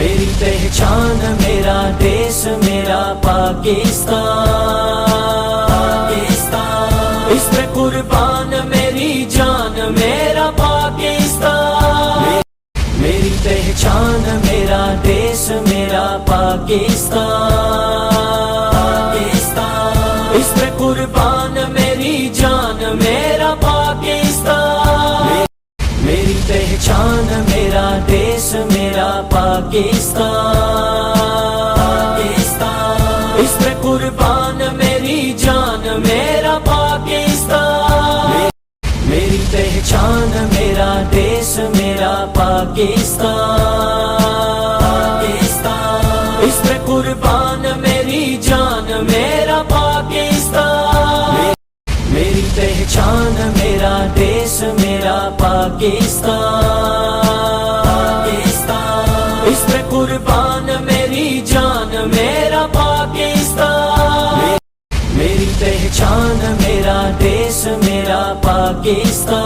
میری پہچان میرا دیس میرا پاکستان، اس پہ قربان میری جان میرا پاکستان، میری پہچان میرا دیس میرا پاکستان، اس پہ قربان میری جان میرا پاکستان، میری پہچان میرا دیس میرا پاکستان، اس پہ قربان میری جان میرا پاکستان، میری پہچان میرا دیس میرا پاکستان، اس پہ قربان میری جان میرا پاکستان، میری پہچان میرا دیس میرا پاکستان، اس پہ قربان میری جان میرا پاکستان، میری پہچان میرا دیس میرا پاکستان،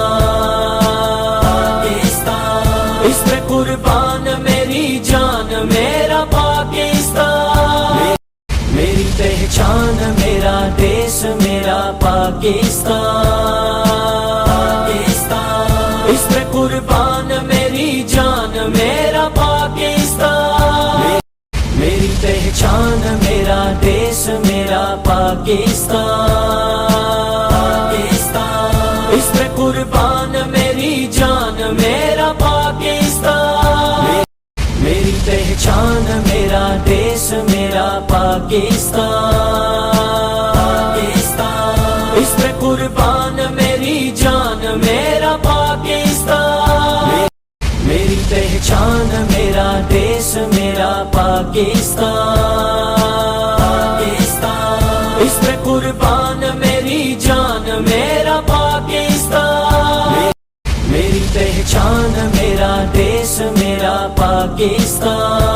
اس پہ قربان میری جان میرا پاکستان، میری پہچان میرا دیس میرا پاکستان، اس پہ قربان میری جان میرا پاکستان، میری پہچان میرا دیس میرا پاکستان، اس پہ قربان میری جان میرا پاکستان، میری پہچان میرا دیس میرا پاکستان، اس پہ قربان میری جان میرا پاکستان، میری پہچان میرا دیس میرا پاکستان، اس پہ قربان میری جان میرا پاکستان، میری پہچان میرا دیس میرا پاکستان،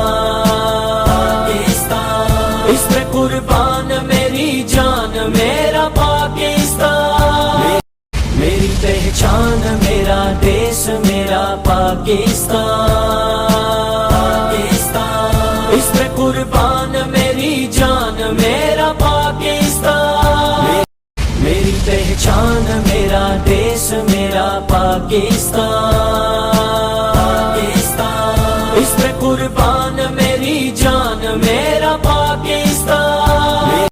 اس پہ قربان میری جان میرا پاکستان، میری پہچان میرا دیس میرا پاکستان، اس پہ قربان میری جان میرا پاکستان، میری پہچان میرا دیس میرا پاکستان، اس پہ قربان میری جان میرا پاکستان،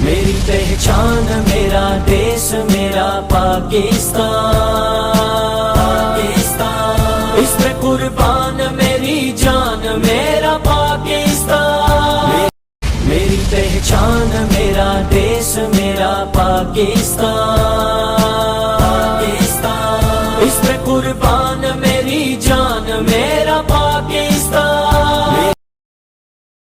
میری پہچان میرا دیس میرا پاکستان، اس پہ قربان میری جان میرا پاکستان، میری پہچان میرا دیس میرا پاکستان، اس پہ